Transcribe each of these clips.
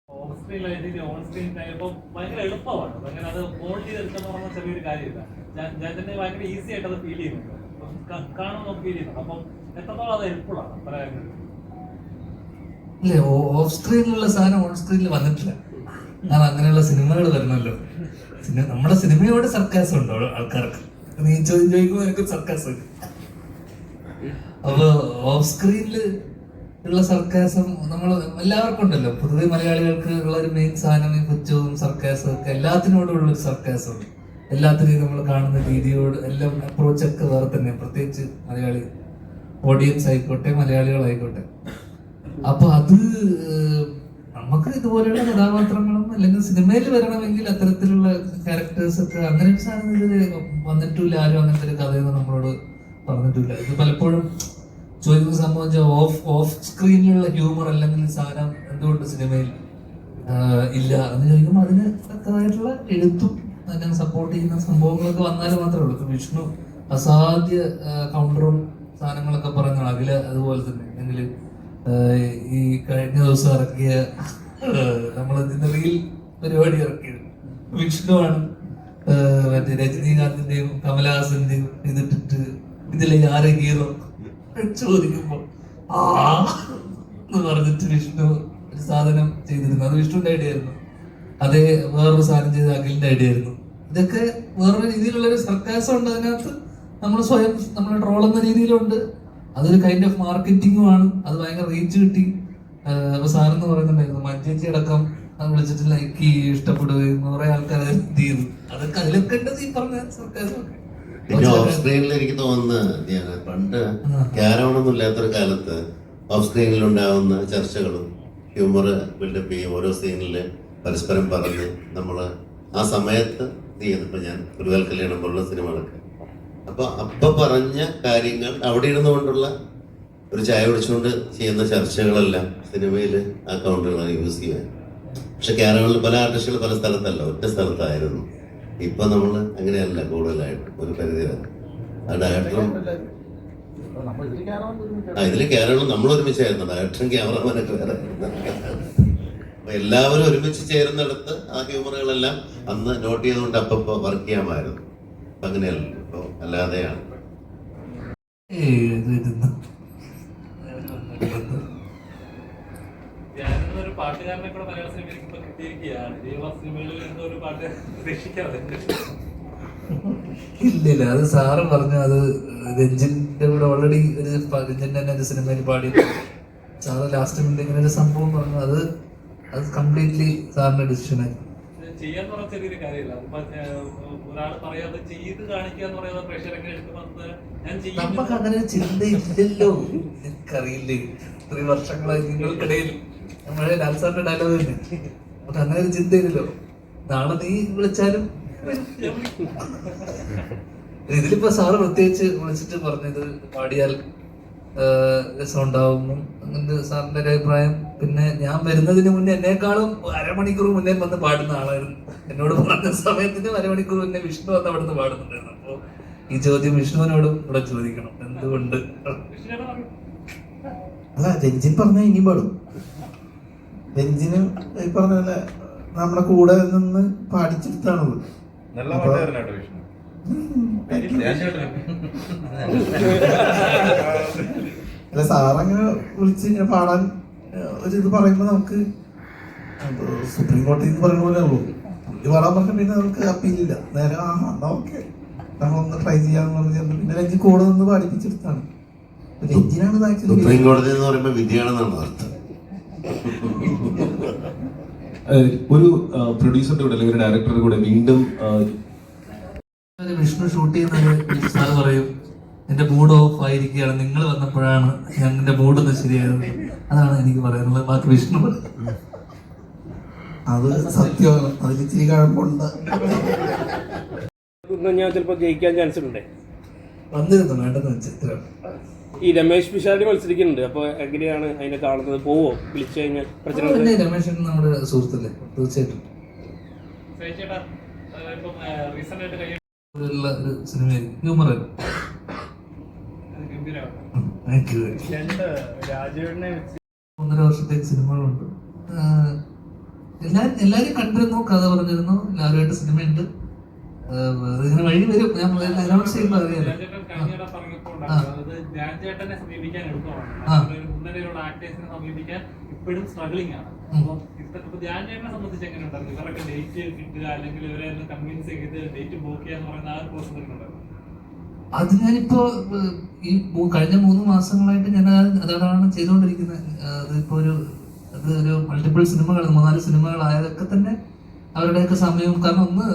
Of screen on screen ഇപ്പൊ ഭയങ്കര എളുപ്പമാണ്. ഭയങ്കര അത് മോൾഡ് ചെയ്തെടുക്കുന്ന പറഞ്ഞ ചെറിയൊരു കാര്യമില്ല. ഞാൻ തന്നെ ഭയങ്കര ഈസി ആയിട്ട് അത് ഫീൽ ചെയ്യുന്നുണ്ട്, കാണുമ്പോൾ ഫീൽ ചെയ്യുന്നുണ്ട്. അപ്പം എത്രത്തോളം അത് ഹെൽപ്ഫുൾ ആണ് പല കാര്യങ്ങളും. ഇല്ല, ഓഫ് സ്ക്രീനിലുള്ള സാധനം ഓൺ സ്ക്രീനിൽ വന്നിട്ടില്ല. കാരണം അങ്ങനെയുള്ള സിനിമകൾ വരണമല്ലോ. നമ്മുടെ സിനിമയോട് സർക്കാസം ഉണ്ടോ ആൾക്കാർക്ക്? നീ ചോദിക്കുമ്പോൾ എനിക്ക് സർക്കാസം. അപ്പൊ ഓഫ് സ്ക്രീനിൽ ഉള്ള സർക്കാസം നമ്മൾ എല്ലാവർക്കും ഉണ്ടല്ലോ. പൊതുവെ മലയാളികൾക്ക് ഉള്ള ഒരു മെയിൻ സാധനം ഈ പുച്ഛവും സർക്കാസവും ഒക്കെ, എല്ലാത്തിനോടും ഉള്ളൊരു സർക്കാസം ഉണ്ട്. എല്ലാത്തിനെയും നമ്മൾ കാണുന്ന രീതിയോട് എല്ലാം അപ്രോച്ചൊക്കെ വേറെ തന്നെ, പ്രത്യേകിച്ച് മലയാളി ഓഡിയൻസ് ആയിക്കോട്ടെ മലയാളികളായിക്കോട്ടെ. അപ്പൊ അത് നമുക്ക് ഇതുപോലെയുള്ള കഥാപാത്രങ്ങളും അല്ലെങ്കിൽ സിനിമയിൽ വരണമെങ്കിൽ അത്തരത്തിലുള്ള ക്യാരക്ടേഴ്സ് ഒക്കെ അങ്ങനെ ഒരു സാധനം ഇതിൽ വന്നിട്ടില്ല. ആരും അങ്ങനത്തെ ഒരു കഥയൊന്നും നമ്മളോട് പറഞ്ഞിട്ടില്ല. ഇത് പലപ്പോഴും ചോദിക്കുന്ന സംഭവം ഓഫ് സ്ക്രീനിലുള്ള ഹ്യൂമർ അല്ലെങ്കിൽ സാധനം എന്തുകൊണ്ട് സിനിമയിൽ ഇല്ല എന്ന് ചോദിക്കുമ്പോൾ അതിന് തക്കതായിട്ടുള്ള എഴുത്തും അതിനെ സപ്പോർട്ട് ചെയ്യുന്ന സംഭവങ്ങളൊക്കെ വന്നാലും മാത്രമേ ഉള്ളൂ. വിഷ്ണു അസാധ്യ കൗണ്ടറും സാധനങ്ങളൊക്കെ പറഞ്ഞ അഖില അതുപോലെ തന്നെ. അല്ലെങ്കിൽ ഈ കഴിഞ്ഞ ദിവസം ഇറക്കിയ നമ്മൾ റീൽ പരിപാടി ഇറക്കിയത് വിഷ്ണുവാണ്. മറ്റേ രജനീകാന്തിന്റെയും കമലഹാസന്റെയും ഇതിട്ടിട്ട് ഇതിലെ ആരെ ഹീറോ ചോദിക്കുമ്പോ എന്ന് പറഞ്ഞിട്ട് വിഷ്ണു ഒരു സാധനം ചെയ്തിരുന്നു. അത് വിഷ്ണുവിന്റെ ഐഡിയ ആയിരുന്നു. അതേ വേറൊരു സാധനം ചെയ്ത് അഖിലിന്റെ ഐഡിയ ആയിരുന്നു. ഇതൊക്കെ വേറൊരു രീതിയിലുള്ളൊരു സർക്കാസം ഉണ്ട് അതിനകത്ത്. നമ്മൾ സ്വയം നമ്മളെ ട്രോളുന്ന രീതിയിലുണ്ട്. അതൊരു കൈൻഡ് ഓഫ് മാർക്കറ്റിംഗുമാണ്. അത് ഭയങ്കര റീച്ച് കിട്ടി. അപ്പൊ സാറെന്ന് പറയുന്നുണ്ടായിരുന്നു മഞ്ചേച്ചി അടക്കം വിളിച്ചിട്ട് ലൈക്ക് ഇഷ്ടപ്പെടുകയും കുറെ ആൾക്കാർ ഇത് ചെയ്തു. അതൊക്കെ അതിലൊക്കെ ഉണ്ട് ഈ പറഞ്ഞ സർക്കാസം ഒക്കെ. പിന്നെ ഓഫ് സ്ക്രീനിൽ എനിക്ക് തോന്നുന്നത് പണ്ട് ക്യാരവണൊന്നും ഇല്ലാത്തൊരു കാലത്ത് ഓഫ് സ്ക്രീനിൽ ഉണ്ടാവുന്ന ചർച്ചകളും ഹ്യൂമർ ബിൽഡപ്പ് ചെയ്യും. ഓരോ സീനിൽ പരസ്പരം പറഞ്ഞ് നമ്മൾ ആ സമയത്ത് ചെയ്യുന്നു. ഇപ്പം ഞാൻ പുരുവൽ കല്യാണം പോലുള്ള സിനിമകളൊക്കെ അപ്പൊ പറഞ്ഞ കാര്യങ്ങൾ അവിടെ ഇരുന്നു കൊണ്ടുള്ള ഒരു ചായ കുടിച്ചുകൊണ്ട് ചെയ്യുന്ന ചർച്ചകളെല്ലാം സിനിമയിൽ ആ കൗണ്ടറുകളാണ് യൂസ് ചെയ്യുക. പക്ഷെ ക്യാരവണിൽ പല ആർട്ടിസ്റ്റുകൾ പല സ്ഥലത്തല്ല, ഒറ്റ സ്ഥലത്തായിരുന്നു. ഇപ്പൊ നമ്മള് അങ്ങനെയല്ല, കൂടുതലായിട്ട് ഒരു പരിധി വരെ ആ ഡയറക്ടറും ഇതില് ക്യാരവണും നമ്മൾ ഒരുമിച്ചായിരുന്നു. ഡയറക്ടറും ക്യാമറമാനൊക്കെ വേറെ. അപ്പൊ എല്ലാവരും ഒരുമിച്ച് ചേരുന്നിടത്ത് ആ ഹ്യൂമറുകളെല്ലാം അന്ന് നോട്ട് ചെയ്തുകൊണ്ട് അപ്പൊ വർക്ക് ചെയ്യാമായിരുന്നു. അപ്പൊ അങ്ങനെയല്ല, ഇപ്പൊ അല്ലാതെയാണ്. ഒരു പാട്ടുകാരനെ കൂടെ മലയാള സിനിമയിൽ ഇപ്പൊ കിട്ടിയിരിക്കുകയാണ്. സിനിമകളിൽ എന്തോ ഒരു പാട്ട് പ്രതീക്ഷിക്കാതെ. ഇല്ലില്ല, അത് സാറ് പറഞ്ഞു. അത് രഞ്ജിന്റെ കൂടെ ഓൾറെഡി രഞ്ജിന്റെ തന്നെ ഒരു സിനിമയിൽ പാടി സാറ് ലാസ്റ്റ് മിനിറ്റ് ഇങ്ങനെ ഒരു സംഭവം പറഞ്ഞു. അത് കംപ്ലീറ്റ്ലി സാറിന്റെ ഡിസിഷനായി. ചെയ്യാന്ന് പറഞ്ഞ ചെറിയൊരു കാര്യമില്ല. ഒരാൾ പറയാതെ ചെയ്ത് കാണിക്കുക എന്ന് പറയുന്നത് പ്രഷറൊക്കെ എടുക്കുമ്പോൾ നമുക്ക് അങ്ങനെ ചിന്തയില്ലല്ലോ. എനിക്കറിയില്ലേ, ഇത്രയും വർഷങ്ങളായി നിങ്ങൾക്കിടയിൽ നമ്മുടെ ലാൽ സാറിന്റെ ഡയലോഗ് തന്നെ. നമുക്ക് അങ്ങനെ ഒരു ചിന്തയില്ലല്ലോ. നാളെ നീ വിളിച്ചാലും ഇതിലിപ്പോ സാറ് പ്രത്യേകിച്ച് വിളിച്ചിട്ട് പറഞ്ഞത് പാടിയാൽ രസം ഉണ്ടാവുന്നു അങ്ങനത്തെ സാറിന്റെ ഒരു അഭിപ്രായം. പിന്നെ ഞാൻ വരുന്നതിന് മുന്നേ എന്നെക്കാളും അരമണിക്കൂർ മുന്നേ വന്ന് പാടുന്ന ആളായിരുന്നു. എന്നോട് പറഞ്ഞ സമയത്തിന് അരമണിക്കൂർ മുന്നേ വിഷ്ണു വന്ന് അവിടെ നിന്ന് പാടുന്നുണ്ടായിരുന്നു. അപ്പൊ ഈ ചോദ്യം വിഷ്ണുവിനോടും ഇവിടെ ചോദിക്കണം, എന്തുകൊണ്ട്? അല്ല, രഞ്ജിൻ പറഞ്ഞ ഇനിയും പാടും. രഞ്ജിന് ഈ പറഞ്ഞ പോലെ നമ്മുടെ കൂടെ നിന്ന് പാടിച്ചെടുത്താണത്. അല്ല, സാറങ്ങനെ വിളിച്ച് ഇങ്ങനെ പാടാൻ ഒരു ഇത് പറയുമ്പോ നമുക്ക് സുപ്രീം കോടതി എന്ന് പറയുന്ന പോലെ ഉള്ളൂ. പുള്ളി പാടാൻ പറഞ്ഞ പിന്നെ നമുക്ക് അപ്പീലില്ല. നേരെ എന്നാ ഓക്കെ നമ്മളൊന്ന് ട്രൈ ചെയ്യാന്ന് പറഞ്ഞ് പിന്നെ രഞ്ജി കൂടെ നിന്ന് പാടിപ്പിച്ചെടുത്താണ്. രഞ്ജിനാണ് സുപ്രീം കോടതി എന്ന് പറയുമ്പോ വിധിയാണെന്നാണ് അർത്ഥം. ഒരു പ്രൊഡ്യൂസറുടെ കൂടെ അല്ലെങ്കിൽ ഒരു ഡയറക്ടറുടെ കൂടെ വീണ്ടും വിഷ്ണു ഷൂട്ട് ചെയ്യുന്നത് സാറ് പറയും എന്റെ മൂഡ് ഓഫ് ആയിരിക്കുകയാണ്, നിങ്ങൾ വന്നപ്പോഴാണ് എന്റെ മൂഡ് ഒന്ന് ശരിയായത്. അതാണ് എനിക്ക് പറയാനുള്ളത്. ബാക്കി വിഷ്ണു അത് സത്യമാണ്. അതിൽ ഇച്ചിരി കഴമ്പുണ്ട്. ഞാൻ ചിലപ്പോൾ ജയിക്കാൻ ചാൻസ് ഉണ്ട്. വന്നിരുന്നു വേണ്ടെന്ന് വെച്ചാൽ ഈ രമേശ് പിഷാരടി മത്സരിക്കുന്നുണ്ട്. അപ്പൊ എങ്ങനെയാണ് അതിനെ കാണുന്നത്? പോവോ വിളിച്ചു കഴിഞ്ഞാൽ? രമേശ് നമ്മുടെ സുഹൃത്തല്ലേ, തീർച്ചയായിട്ടും ഒരു സിനിമയായിരിക്കും. ഹ്യൂമർ 1.5 വർഷത്തേക്ക് സിനിമകളുണ്ട്. എല്ലാരും കണ്ടിരുന്നു, കഥ പറഞ്ഞിരുന്നു, എല്ലാവരുമായിട്ട് സിനിമയുണ്ട്. ഇങ്ങനെ വഴി വരും. ഞാൻ അനൗൺസ് ചെയ്യുമ്പോൾ അറിയാലോ. കഴിഞ്ഞിടെ പറഞ്ഞപ്പോൾ അതായത് രാജേട്ടനെ സമീപിക്കാൻ എളുപ്പമാണ്, മുൻനിരയിലുള്ള ആക്ടേഴ്സിനെ സമീപിക്കാൻ ഇപ്പോഴും സ്ട്രഗ്ലിംഗ് ആണ്. അപ്പൊ രാജേട്ടനെ സംബന്ധിച്ച് എങ്ങനെ ഉണ്ടായിരുന്നു? ഇവരൊക്കെ ഡേറ്റ് കിട്ടുക അല്ലെങ്കിൽ ഇവരെ കൺവിൻസ് ചെയ്ത് ഡേറ്റ് ബുക്ക് ചെയ്യുക എന്ന് പറയുന്ന ആ ഒരു പ്രോസസ് ഉണ്ടായിരുന്നു. അത് ഞാനിപ്പോ ഈ കഴിഞ്ഞ 3 മാസങ്ങളായിട്ട് ഞാൻ അതാണ് ചെയ്തുകൊണ്ടിരിക്കുന്നത്. അതിപ്പോ ഒരു മൾട്ടിപ്പിൾ സിനിമകൾ, 3-4 സിനിമകളായതൊക്കെ തന്നെ അവരുടെയൊക്കെ സമയവും, കാരണം ഒന്ന്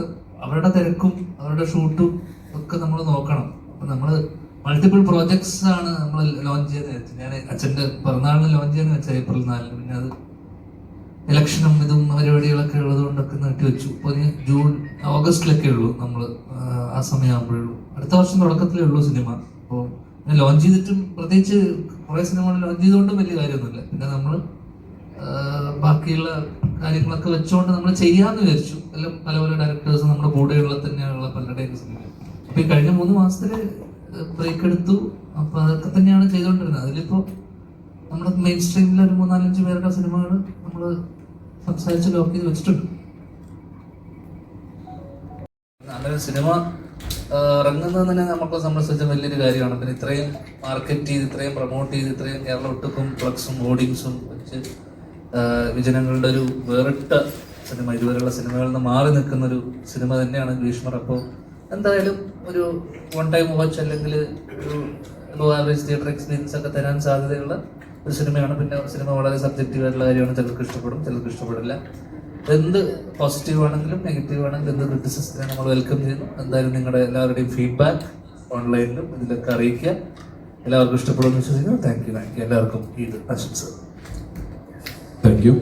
അവരുടെ തിരക്കും അവരുടെ ഷൂട്ടും ഒക്കെ നമ്മൾ നോക്കണം. അപ്പൊ നമ്മള് മൾട്ടിപ്പിൾ പ്രോജക്ട്സ് ആണ് നമ്മൾ ലോഞ്ച് ചെയ്ത് വെച്ചത്. ഞാൻ അച്ഛൻ്റെ പിറന്നാളിന് ലോഞ്ച് ചെയ്യാന്ന് വെച്ചാൽ April 4-ന്. പിന്നെ അത് ഇലക്ഷനും ഇതും പരിപാടികളൊക്കെ ഉള്ളത് കൊണ്ടൊക്കെ നീട്ടി വെച്ചു. ഇപ്പോൾ ഓഗസ്റ്റിലൊക്കെ ഉള്ളൂ നമ്മൾ, ആ സമയമാകുമ്പോഴേ ഉള്ളൂ. അടുത്ത വർഷം തുടക്കത്തിലേ ഉള്ളൂ സിനിമ. അപ്പോൾ ലോഞ്ച് ചെയ്തിട്ടും പ്രത്യേകിച്ച് കുറേ സിനിമകൾ ലോഞ്ച് ചെയ്തുകൊണ്ടും വലിയ കാര്യമൊന്നുമില്ല. പിന്നെ നമ്മൾ ബാക്കിയുള്ള കാര്യങ്ങളൊക്കെ വെച്ചുകൊണ്ട് നമ്മൾ ചെയ്യാമെന്ന് വിചാരിച്ചു. എല്ലാം പല പല ഡയറക്ടേഴ്സ് നമ്മുടെ കൂടെയുള്ള തന്നെയുള്ള പലരുടെയൊക്കെ സിനിമ. അപ്പോൾ ഈ കഴിഞ്ഞ 3 മാസത്തിൽ ബ്രേക്ക് എടുത്തു. അപ്പോൾ അതൊക്കെ തന്നെയാണ് ചെയ്തുകൊണ്ടിരുന്നത്. അതിലിപ്പോൾ നമ്മുടെ മെയിൻ സ്ട്രീമിൽ ഒരു 3-4-5 പേരുടെ സിനിമകൾ നമ്മൾ സംസാരിച്ച് ലോക്ക് ചെയ്ത് വെച്ചിട്ടുണ്ട്. നല്ലൊരു സിനിമ ഇറങ്ങുന്നത് തന്നെ നമുക്ക് സംബന്ധിച്ച വലിയൊരു കാര്യമാണ്. പിന്നെ ഇത്രയും മാർക്കറ്റ് ചെയ്ത്, ഇത്രയും പ്രൊമോട്ട് ചെയ്ത്, ഇത്രയും കേരളം ഒട്ടുക്കും ഫ്ലക്സും ഹോർഡിങ്സും വെച്ച് വിജനങ്ങളുടെ ഒരു വേറിട്ട സിനിമ, ഇതുവരെയുള്ള സിനിമകളിൽ നിന്ന് മാറി നിൽക്കുന്ന ഒരു സിനിമ തന്നെയാണ് ഭീഷ്മർ. അപ്പോൾ എന്തായാലും ഒരു 1 ടൈം വാച്ച് അല്ലെങ്കിൽ ഒരു ലോ ആവറേജ് തിയേറ്റർ എക്സ്പീരിയൻസ് ഒക്കെ തരാൻ സാധ്യതയുള്ള ഒരു സിനിമയാണ്. പിന്നെ സിനിമ വളരെ സബ്ജക്റ്റീവ് ആയിട്ടുള്ള കാര്യമാണ്. ചിലർക്ക് ഇഷ്ടപ്പെടും, ചിലർക്ക് ഇഷ്ടപ്പെടില്ല. എന്ത് പോസിറ്റീവ് ആണെങ്കിലും നെഗറ്റീവ് ആണെങ്കിലും എന്ത് ക്രിറ്റിസിസത്തിനെ നമ്മൾ വെൽക്കം ചെയ്യുന്നു. എന്തായാലും നിങ്ങളുടെ എല്ലാവരുടെയും ഫീഡ്ബാക്ക് ഓൺലൈനിലും ഇതിലൊക്കെ അറിയിക്കുക. എല്ലാവർക്കും ഇഷ്ടപ്പെടുമെന്ന് വിശ്വസിക്കുന്നു. താങ്ക് യു എല്ലാവർക്കും. ഇത് ആശംസ. Thank you.